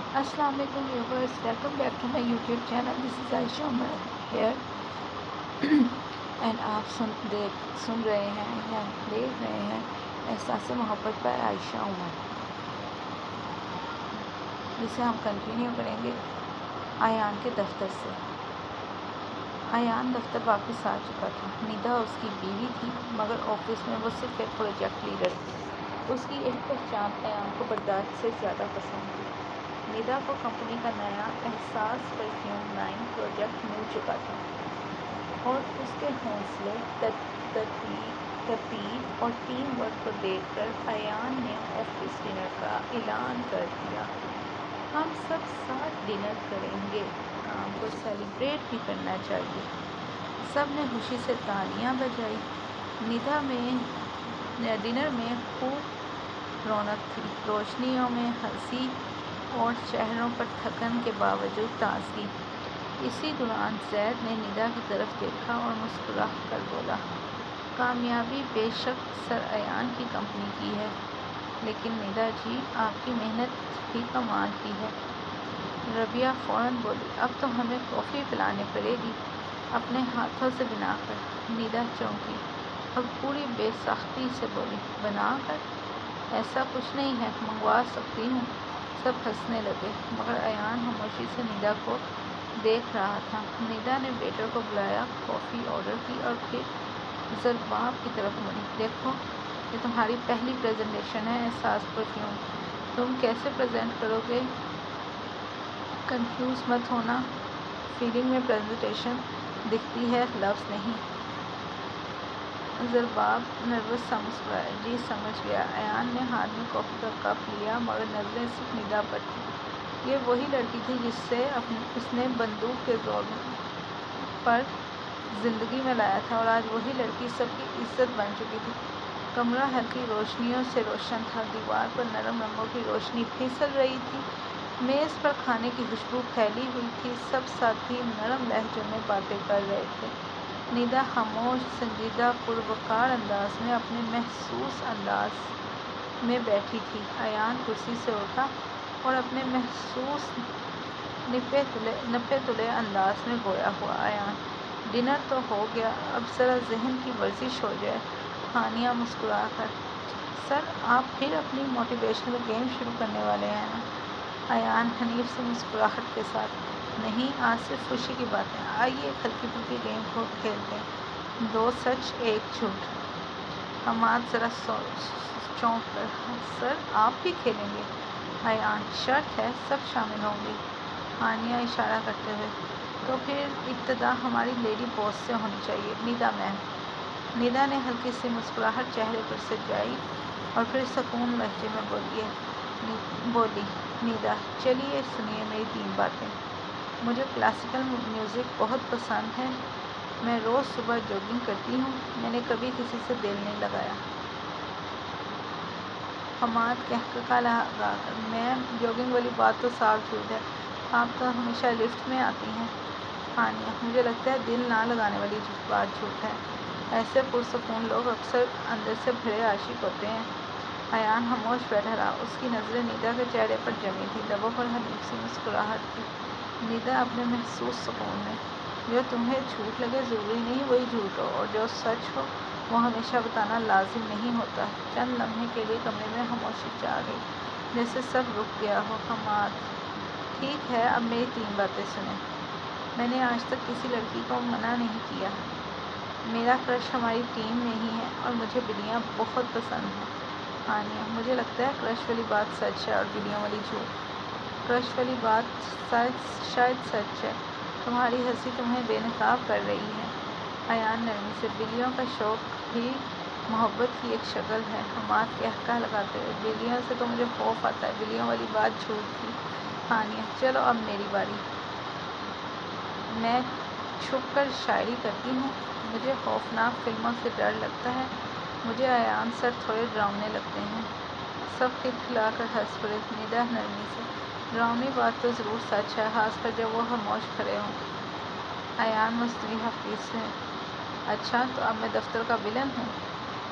السلام علیکم viewers, welcome back to my YouTube channel. This is Ayesha Umar here and آپ سن رہے ہیں یا دیکھ رہے ہیں احساس محبت پر عائشہ عمر، جسے ہم کنٹینیو کریں گے ایان کے دفتر سے. ایان دفتر واپس آ چکا تھا. ندا اس کی بیوی تھی، مگر آفس میں وہ صرف ایک پروجیکٹ لیڈر تھی. اس کی یہی پہچان ایان کو برداشت سے زیادہ پسند تھی. ندا کو کمپنی کا نیا احساس پرفیوم لائن پروجیکٹ مل چکا تھا اور اس کے حوصلے، ترتیب اور ٹیم ورک کو دیکھ کر ایان نے آفس ڈنر کا اعلان کر دیا. ہم سب ساتھ ڈنر کریں گے، کام کو سیلیبریٹ بھی کرنا چاہیے. سب نے خوشی سے تالیاں بجائیں. ڈنر میں خوب رونق تھی، روشنیوں میں ہنسی اور چہروں پر تھکن کے باوجود تازگی. اسی دوران زید نے ندا کی طرف دیکھا اور مسکرا کر بولا، کامیابی بے شک سر ایان کی کمپنی کی ہے، لیکن ندا جی آپ کی محنت بھی کمال کی ہے. ربیہ فوراً بولی، اب تو ہمیں کافی پلانی پڑے گی اپنے ہاتھوں سے بنا کر. ندا چونکی اور پوری بے ساختی سے بولی، بنا کر؟ ایسا کچھ نہیں ہے، منگوا سکتی ہوں. سب ہنسنے لگے، مگر ایان خاموشی سے ندا کو دیکھ رہا تھا. ندا نے ویٹر کو بلایا، کافی آرڈر کی اور پھر زرباب کی طرف مڑی. دیکھو، یہ تمہاری پہلی پریزنٹیشن ہے احساس پرفیوم. تم کیسے پریزنٹ کرو گے؟ کنفیوز مت ہونا، فیلنگ میں پریزنٹیشن دکھتی ہے، لفظ نہیں. زرباب نروس سا مسکرایا، جی سمجھ گیا. ایان نے ہاتھ میں کافی کا کپ لیا، مگر نظریں صرف ندا پر تھیں. یہ وہی لڑکی تھی جس سے اس نے بندوق کے زور پر زندگی میں لایا تھا، اور آج وہی لڑکی سب کی عزت بن چکی تھی. کمرہ ہلکی روشنیوں سے روشن تھا، دیوار پر نرم رنگوں کی روشنی پھسل رہی تھی، میز پر کھانے کی خوشبو پھیلی ہوئی تھی. سب ساتھی نرم لہجوں میں باتیں کر رہے تھے. ندا خاموش، سنجیدہ، پروقار انداز میں اپنے محسوس انداز میں بیٹھی تھی. ایان کرسی سے اٹھا اور اپنے محسوس نپے تلے انداز میں گویا ہوا، ایان ڈنر تو ہو گیا، اب ذرا ذہن کی ورزش ہو جائے. ہانیہ مسکرا کر، سر آپ پھر اپنی موٹیویشنل گیم شروع کرنے والے ہیں نا؟ ایان حنیف سی مسکراہٹ کے ساتھ، نہیں، آج صرف خوشی کی بات ہے. آئیے ایک ہلکی پھلکی گیم کھیلتے ہیں، 2 سچ 1 جھوٹ. حماد ذرا چونک کر، سر آپ بھی کھیلیں گے؟ ایان، شرط ہے، سب شامل ہوں گے. ہانیہ اشارہ کرتے ہوئے، تو پھر ابتدا ہماری لیڈی باس سے ہونی چاہیے، ندا میم. ندا نے ہلکی سی مسکراہٹ چہرے پر سجائی اور پھر سکون لہجے میں بولی، ندا، چلیے سنیے میری 3 باتیں. مجھے کلاسیکل میوزک بہت پسند ہے. میں روز صبح جاگنگ کرتی ہوں. میں نے کبھی کسی سے دل نہیں لگایا. حماد کہکہا لگا کر، میم جاگنگ والی بات تو صاف جھوٹ ہے، آپ تو ہمیشہ لفٹ میں آتی ہیں. ہانیہ، مجھے لگتا ہے دل نہ لگانے والی بات جھوٹ ہے. ایسے پرسکون لوگ اکثر اندر سے بھرے عاشق ہوتے ہیں. ایان خاموش بیٹھا رہا. اس کی نظریں ندا کے چہرے پر جمی تھیں، لبوں پر حنیف سی مسکراہٹ تھی. ندا اپنے محسوس سکون میں، جو تمہیں جھوٹ لگے ضروری نہیں وہی جھوٹ ہو، اور جو سچ ہو وہ ہمیشہ بتانا لازم نہیں ہوتا. چند لمحے کے لیے کمرے میں خاموشی چھا گئی، جیسے سب رک گیا ہو. حماد، ٹھیک ہے، اب میری 3 باتیں سنیں. میں نے آج تک کسی لڑکی کو منع نہیں کیا. میرا کرش ہماری ٹیم میں ہی ہے اور مجھے بلیاں بہت پسند ہیں. ہانیہ، مجھے لگتا ہے کرش والی بات سچ ہے اور بلیوں والی جھوٹ. کرش والی بات شاید سچ ہے، تمہاری ہنسی تمہیں بے نقاب کر رہی ہے. ایان نرمی سے، بلیوں کا شوق بھی محبت کی ایک شکل ہے. حماد کہکہا لگاتے ہوئے، بلیوں سے تو مجھے خوف آتا ہے، بلیوں والی بات جھوٹ تھی. ہانیہ، چلو اب میری باری. میں چھپ کر شاعری کرتی ہوں. مجھے خوفناک فلموں سے ڈر لگتا ہے. مجھے ایان سر تھوڑے ڈراؤنے لگتے ہیں. سب کھلکھلا کر ہنس پڑے. ندا نرمی سے، ڈراؤنی بات تو ضرور سچ ہے، خاص کر جب وہ خاموش کھڑے ہوں. ایان مصنوعی خفگی سے، اچھا تو اب میں دفتر کا ولن ہوں؟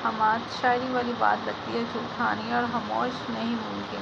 حماد، شاعری والی بات لگتی ہے جھوٹ. ہانیہ، اور خاموش نہیں ممکن.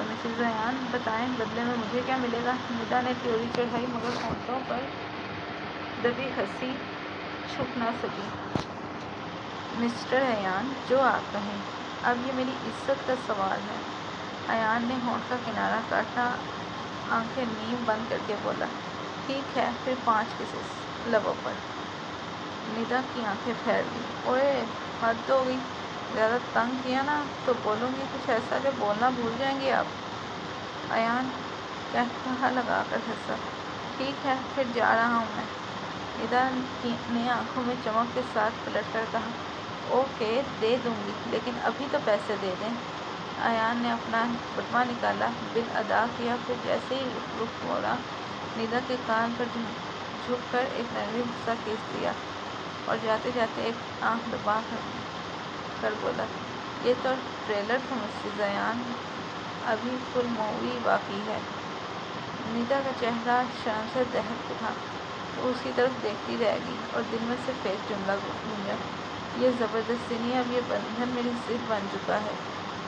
تو مسز ایان بتائیں بدلے میں مجھے کیا ملے گا؟ ندا نے تیوری چڑھائی مگر ہونٹوں پر دبی ہنسی چھپ نہ سکی۔ مسٹر ایان جو آپ کہیں، اب یہ میری عزت کا سوال ہے۔ ایان نے ہونٹ کا کنارہ کاٹا، آنکھیں نیم بند کر کے بولا، ٹھیک ہے پھر 5 کسز لبوں پر۔ ندا کی آنکھیں پھیر لیں، اوئے حد ہو گئی، زیادہ تنگ کیا نا تو بولوں گی کچھ ایسا کہ بولنا بھول جائیں گے آپ۔ ایان قہقہہ لگا کر ہنسا، ٹھیک ہے پھر جا رہا ہوں میں۔ ندا نے آنکھوں میں چمک کے ساتھ پلٹ کر کہا، اوکے دے دوں گی لیکن ابھی تو پیسے دے دیں۔ ایان نے اپنا بٹوا نکالا، بل ادا کیا، پھر جیسے ہی رخ موڑا ندا کے کان پر جھک کر ایک نرمی غصہ کھینچ دیا اور جاتے جاتے ایک آنکھ دبا کر بولا، یہ تو ٹریلر تھا مسز ایان، ابھی فل مووی باقی ہے۔ ندا کا چہرہ شرم سے دہک اٹھا، وہ اس کی طرف دیکھتی رہ گئی اور دل میں صرف ایک جملہ گونجا، یہ زبردستی نہیں اب یہ بندھن میری ضد بن چکا ہے۔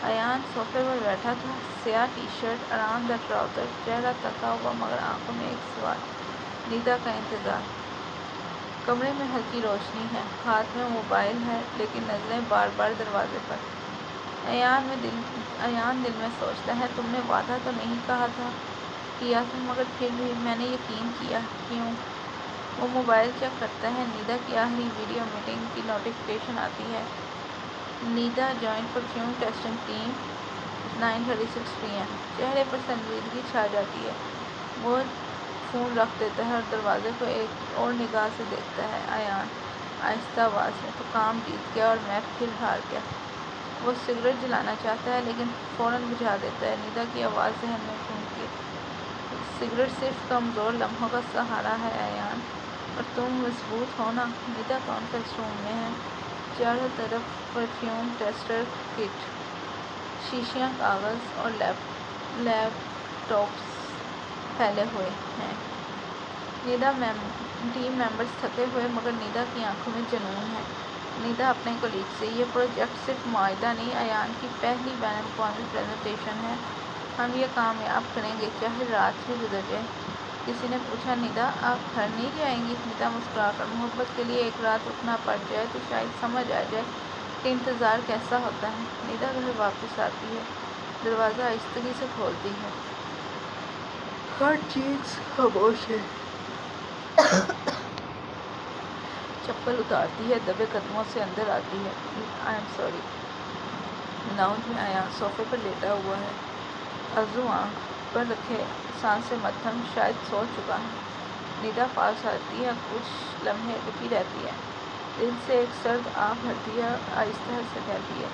ایان صوفے پر بیٹھا تھا، سیاہ ٹی شرٹ، آرام دہ ٹراؤزر، چہرہ تھکا ہوا مگر آنکھوں میں ایک سوال، ندا کا انتظار۔ کمرے میں ہلکی روشنی ہے، ہاتھ میں موبائل ہے لیکن نظریں بار بار دروازے پر۔ ایان دل میں سوچتا ہے، تم نے وعدہ تو نہیں کیا تھا مگر پھر بھی میں نے یقین کیا، کیوں؟ وہ موبائل چیک کرتا ہے، ندا کی آخری ویڈیو میٹنگ کی نوٹیفکیشن آتی ہے، Nida joint perfume testing team 9:36 PM۔ چہرے پر سنجیدگی چھا جاتی ہے، وہ فون رکھ دیتا ہے اور دروازے کو ایک اور نگاہ سے دیکھتا ہے۔ ایان آہستہ آواز میں، تو کام جیت گیا اور میں پھر ہار گیا۔ وہ سگریٹ جلانا چاہتا ہے لیکن فوراً بجھا دیتا ہے، ندا کی آواز ذہن میں گونجتی ہے، سگریٹ صرف کمزور لمحوں کا سہارا ہے ایان، اور تم مضبوط ہو نا۔ ندا کانفرنس روم میں ہے، چاروں طرف پرفیوم ٹیسٹر کٹ، شیشیاں، کاغذ اور لیپ ٹاپس پھیلے ہوئے ہیں۔ ٹیم ممبرز تھکے ہوئے مگر ندا کی آنکھوں میں جنون ہے۔ ندا اپنے کولیگ سے، یہ پروجیکٹ صرف معاہدہ نہیں، ایان کی پہلی بین الاقوامی پریزنٹیشن ہے، ہم یہ کامیاب کریں گے چاہے رات ہی گزر جائے۔ کسی نے پوچھا، ندا آپ گھر نہیں جائیں گی؟ ندا مسکرا کر، محبت کے لیے ایک رات رکنا پڑ جائے تو شاید سمجھ آ جائے کہ انتظار کیسا ہوتا ہے۔ ندا گھر واپس آتی ہے، دروازہ آہستگی سے کھولتی ہے، ہر چیز خاموش ہے۔ چپل اتارتی ہے، دبے قدموں سے اندر آتی ہے، آئی ایم سوری۔ لاؤنج میں ایان صوفے پر لیٹا ہوا ہے، عضو آنکھ پر رکھے، سانسیں مت تھم، شاید سو چکا ہے۔ ندا پاس آتی ہے، کچھ لمحے رکی رہتی ہے، دل سے ایک سرد آہ بھرتی ہے اور آہستہ سے کہتی ہے،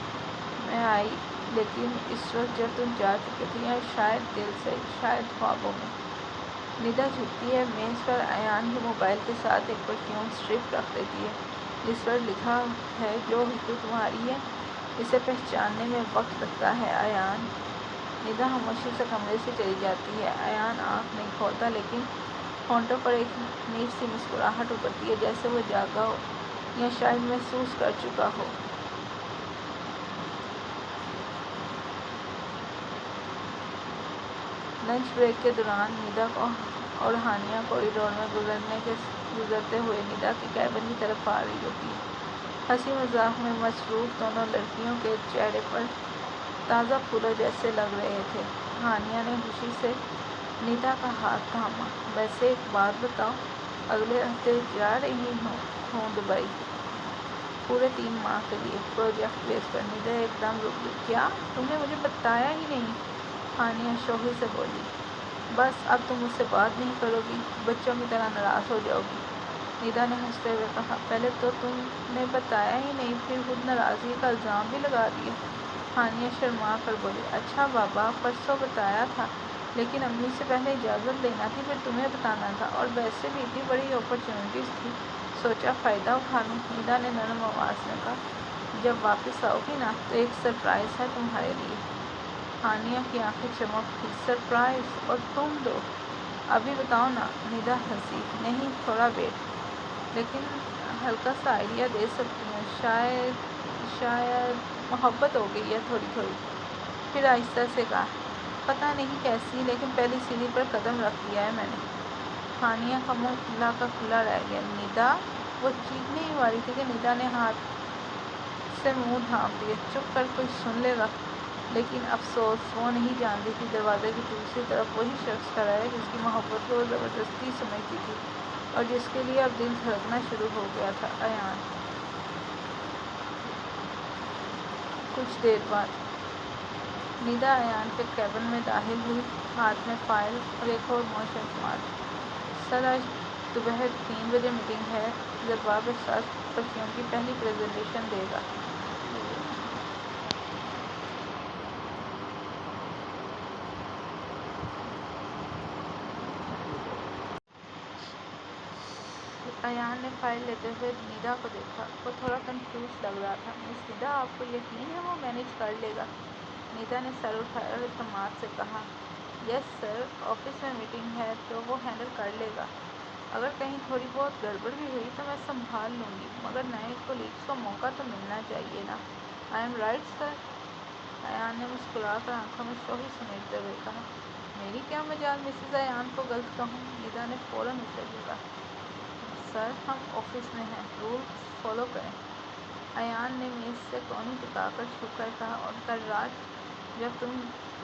میں آئی لیکن اس وقت جب تم جا چکے تھے، یا شاید دل سے، شاید خوابوں میں۔ ندا جھکتی ہے، میز پر ایان کے موبائل کے ساتھ ایک پرفیوم اسٹرپ رکھ دیتی ہے جس پر لکھا ہے، جو خوشبو تمہاری ہے اسے پہچاننے میں وقت لگتا ہے ایان۔ ندا خاموشی سے کمرے سے چلی جاتی ہے، ایان آنکھ نہیں کھولتا لیکن ہونٹوں پر ایک میٹھی سی مسکراہٹ ابھرتی ہے، جیسے وہ جاگا ہو یا شاید محسوس کر چکا ہو۔ لنچ بریک کے دوران ندا اور ہانیہ کوریڈور میں گزرتے ہوئے ندا کے کیبن کی طرف آ رہی ہوتی ہے۔ ہنسی مذاق میں مصروف دونوں لڑکیوں کے چہرے پر تازہ پھولوں جیسے لگ رہے تھے۔ ہانیہ نے خوشی سے ندا کا ہاتھ تھاما، ویسے ایک بات بتاؤ، اگلے ہفتے جا رہی ہوں دبئی، پورے 3 ماہ کے لیے، پروجیکٹ بیس پر۔ ندا ایک دم رک گئی، کیا تم نے مجھے بتایا ہی نہیں؟ ہانیہ شوخی سے بولی، بس اب تم مجھ سے بات نہیں کرو گی، بچوں کی طرح ناراض ہو جاؤ گی۔ ندا نے ہنستے ہوئے کہا، پہلے تو تم نے بتایا ہی نہیں، پھر خود ناراضگی کا الزام بھی لگا دیا۔ ہانیہ شرما کر بولی، اچھا بابا پرسوں بتایا تھا لیکن امی سے پہلے اجازت لینا تھی، پھر تمہیں بتانا تھا، اور ویسے بھی اتنی بڑی اپرچونٹیز تھی، سوچا فائدہ اٹھا لوں۔ ندا نے نرم آواز میں کہا، جب واپس آؤ گی نا تو ایک سرپرائز ہے تمہارے لیے۔ ہانیہ کی آنکھیں چمک اٹھیں، سرپرائز؟ اور تم دو؟ ابھی بتاؤ نا۔ ندا ہنسی، نہیں تھوڑا ویٹ، لیکن ہلکا سا آئیڈیا دے سکتی ہوں، شاید محبت ہو گئی ہے تھوڑی تھوڑی۔ پھر آہستہ سے کہا، پتہ نہیں کیسی، لیکن پہلی سیڑھی پر قدم رکھ دیا ہے میں نے۔ ہانیہ کا منہ کھلا کا کھلا رہ گیا۔ ندا! وہ چیخنے ہی والی تھی کہ ندا نے ہاتھ سے منہ ڈھانپ لیا۔ چپ کر، کوئی سن لے گا۔ لیکن افسوس، وہ نہیں جانتی تھی دروازے کی دوسری طرف وہی شخص کھڑا ہے جس کی محبت کو وہ زبردستی سمجھتی تھی اور جس کے لیے اب دل دھڑکنا شروع ہو گیا تھا۔ ایان! کچھ دیر بعد ندا ایان کے کیبن میں داخل ہوئی، ہاتھ میں فائل اور ایک اور موشن سمارٹ۔ سر، آج دوپہر 3 بجے میٹنگ ہے۔ ضرباب احساس پرفیوم کی پہلی پریزنٹیشن دے گا۔ ایان نے فائل لیتے ہوئے ندا کو دیکھا۔ وہ تھوڑا کنفیوز لگ رہا تھا۔ مس ندا، آپ کو یقین ہے وہ مینیج کر لے گا؟ ندا نے سر اٹھایا اور اعتماد سے کہا، یس سر، آفس میں میٹنگ ہے تو وہ ہینڈل کر لے گا۔ اگر کہیں تھوڑی بہت گڑبڑ بھی ہوئی تو میں سنبھال لوں گی، مگر نئے کولیگز کو موقع تو ملنا چاہیے نا۔ I am right sir? Ayan نے مسکرا کر آنکھوں میں شوخی سمیٹتے ہوئے کہا۔ میری کیا مجال مسز ایان کو غلط کہوں؟ ندا نے فوراً اسے بولا۔ سر، ہم آفس میں ہیں، رولز فالو کریں۔ ایان نے میز سے کونی ٹکا کر چھپ کر کہا، اور کل رات جب تم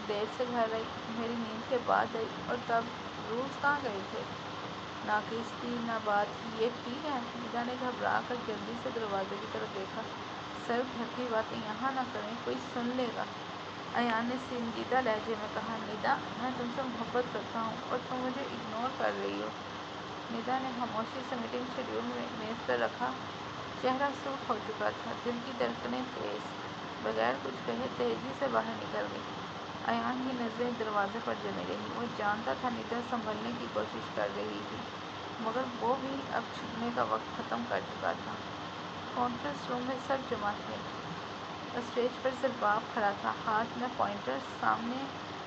دیر سے گھر آئی، میری نیند کے بعد آئی، اور تب رولز کہاں گئے تھے؟ ناقص تھی، نہ بات تھی، یہ ٹھیک ہے؟ ندا نے گھبرا کر جلدی سے دروازے کی طرف دیکھا۔ سر، گھر کی باتیں یہاں نہ کریں، کوئی سن لے گا۔ ایان نے سنجیدہ لہجے میں کہا، ندا، میں تم سے محبت کرتا ہوں اور تم مجھے اگنور کر رہی ہو۔ ندا نے خاموشی سے میٹنگ شیڈول میز پر رکھا۔ چہرہ سرخ ہو چکا تھا، دل کی دھڑکنیں تیز، بغیر کچھ کہے تیزی سے باہر نکل گئی۔ ایان کی نظریں دروازے پر جمی رہیں۔ وہ جانتا تھا ندا سنبھلنے کی کوشش کر رہی تھی، مگر وہ بھی اب چھپنے کا وقت ختم کر چکا تھا۔ کانفرنس روم میں سب جمع تھے۔ اسٹیج پر ضرباب کھڑا تھا، ہاتھ میں پوائنٹر، سامنے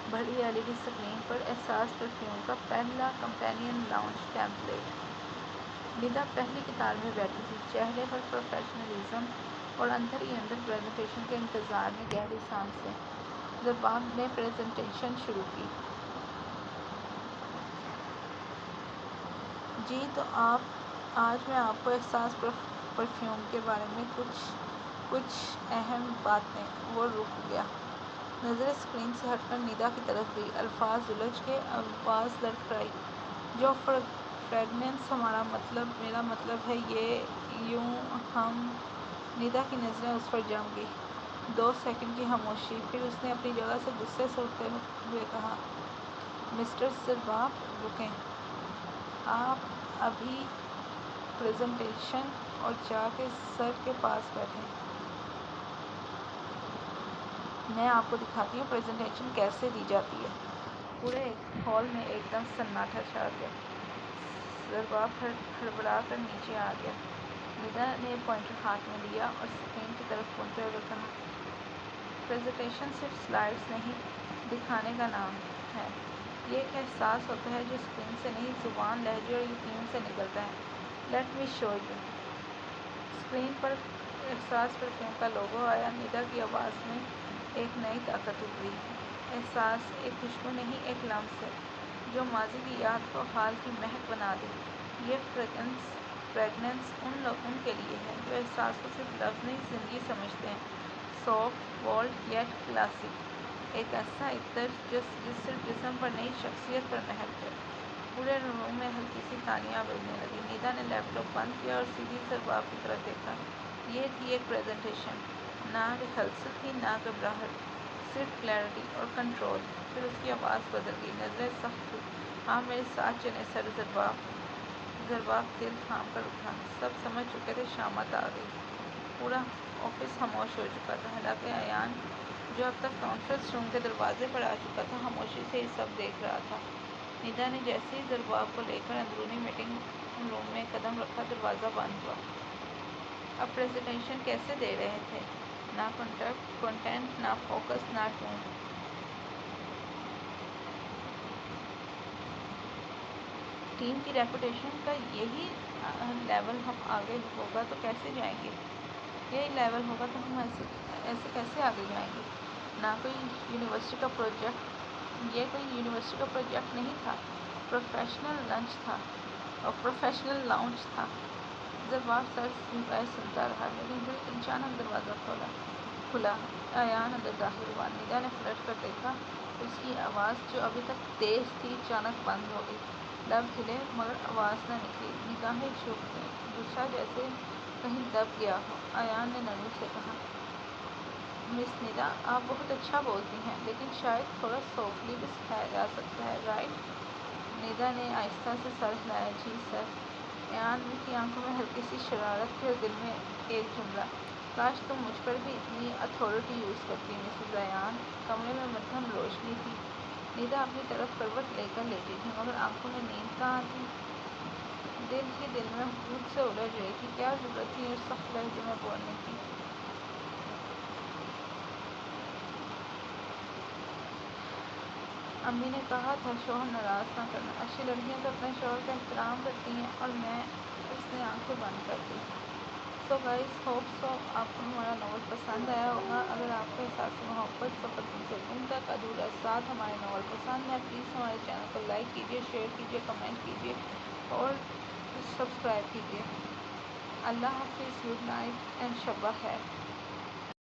بڑی LED اسکرین پر احساس پرفیوم کا پہلا کمپینین لانچ ٹیمپلیٹ۔ ندا پہلی قطار میں بیٹھی تھی، چہرے پر پروفیشنلزم اور اندر ہی اندر پریزنٹیشن کے انتظار میں گہری سانسیں۔ ضرباب نے پریزنٹیشن شروع کی۔ جی تو آج میں آپ کو احساس پرفیوم کے بارے میں کچھ اہم باتیں۔ وہ رک گیا، نظریں اسکرین سے ہٹ کر ندا کی طرف گئی۔ الفاظ الجھ گئے، آواز لڑکھڑائی۔ جو فریگرنس میرا مطلب ہے یہ یوں ہم… ندا کی نظریں اس پر جم گئیں۔ 2 سیکنڈ کی خاموشی، پھر اس نے اپنی جگہ سے غصے سے اٹھتے ہوئے کہا، مسٹر ضرباب، رکیں۔ آپ ابھی پریزنٹیشن اور جا کے سر کے پاس بیٹھیں۔ میں آپ کو دکھاتی ہوں پریزنٹیشن کیسے دی جاتی ہے۔ پورے ہال میں ایک دم سناٹا چھا گیا۔ ضرباب ہڑبڑا کر نیچے آ گیا۔ ندا نے پوائنٹر ہاتھ میں لیا اور اسکرین کی طرف پونچھتے ہوئے کہا، پریزنٹیشن صرف سلائیڈز نہیں دکھانے کا نام ہے، یہ ایک احساس ہوتا ہے جو اسکرین سے نہیں، زبان، لہجے اور یقین سے نکلتا ہے۔ Let me show you. Screen پر احساس پرفیوم کا لوگو آیا۔ ندا کی آواز میں ایک نئی طاقت ابھری۔ احساس ایک خوشبو نہیں، ایک لمس ہے جو ماضی کی یاد کو حال کی مہک بنا دے۔ یہ فریگرنس ان کے لیے ہے جو احساس کو صرف لفظ نہیں، زندگی سمجھتے ہیں۔ سافٹ، بولڈ یٹ کلاسک، ایک ایسا عطر جو صرف جسم پر نہیں، شخصیت پر مہکتا ہے۔ پورے روم میں ہلکی سی تالیاں بجنے لگیں۔ ندا نے لیپ ٹاپ بند کیا اور سیدھی ضرباب کی طرف دیکھا۔ یہ تھی ایک پریزنٹیشن، نہ ریہرسل تھی، نہ گھبراہٹ، صرف کلیئرٹی اور کنٹرول۔ پھر اس کی آواز بدل گئی، نظریں سخت ہوئیں۔ آپ میرے ساتھ چلیں سر ضرباب۔ ضرباب دل تھام کر اٹھا۔ سب سمجھ چکے تھے شامت آ گئی۔ پورا آفس خاموش ہو چکا تھا، حالانکہ ایان، جو اب تک کانفرنس روم کے دروازے پر آ چکا تھا، خاموشی سے یہ سب دیکھ رہا تھا۔ ندا نے جیسے ہی ضرباب کو لے کر اندرونی میٹنگ روم میں قدم رکھا، دروازہ بند ہوا۔ اب پریزنٹیشن کیسے دے رہے تھے؟ نہ کنٹینٹ، نہ فوکس، نہ ٹون۔ ٹیم کی ریپوٹیشن کا یہی لیول ہم آگے ہوگا تو کیسے جائیں گے؟ یہی لیول ہوگا تو ہم ایسے کیسے آگے جائیں گے؟ نہ کوئی یونیورسٹی کا پروجیکٹ یہ کوئی یونیورسٹی کا پروجیکٹ نہیں تھا، پروفیشنل لاؤنج تھا۔ زوال سر جھکائے سنتا رہا، لیکن پھر اچانک دروازہ کھلا۔ ایان اندر داخل ہوا۔ ندا نے پلٹ کر دیکھا۔ اس کی آواز جو ابھی تک تیز تھی اچانک بند ہو گئی۔ لب ہلے مگر آواز نہ نکلی۔ نگاہیں جھک گئیں، غصہ جیسے کہیں دب گیا ہو۔ ایان نے نرمی سے کہا، مس ندا، آپ بہت اچھا بولتی ہیں، لیکن شاید تھوڑا سافٹلی بھی سکھایا جا سکتا ہے، رائٹ؟ ندا نے آہستہ سے سر ہلایا۔ جی سر۔ ایان کی آنکھوں میں ہلکی سی شرارت تھی اور دل میں ایک جملہ، کاش تم مجھ پر بھی اتنی اتھارٹی یوز کرتی مسز ایان۔ کمرے میں مدھم روشنی تھی۔ ندا اپنی طرف کروٹ لے کر لیٹی تھی، مگر آنکھوں میں نیند کہاں تھی۔ دل ہی دل میں خود سے الجھ رہی تھی، کیا ضرورت تھی اس سخت لہجے میں بولنے کی۔ امی نے کہا تھا شوہر ناراض نہ کرنا۔ اچھی لڑکیاں تو اپنے شوہر کا احترام کرتی ہیں، اور میں۔ اس نے آنکھیں بند کر دیں۔ سو گائز، ہوپ سو آپ کو ہمارا ناول پسند آیا ہوگا۔ اگر آپ کو احساس محبت سفر تم سے تم تک ادھورا ساتھ ہمارے ناول پسند ہے، پلیز ہمارے چینل کو لائک کیجیے، شیئر کیجیے، کمنٹ کیجیے اور سبسکرائب کیجیے۔ اللہ حافظ، گڈ نائٹ اینڈ شب بخیر۔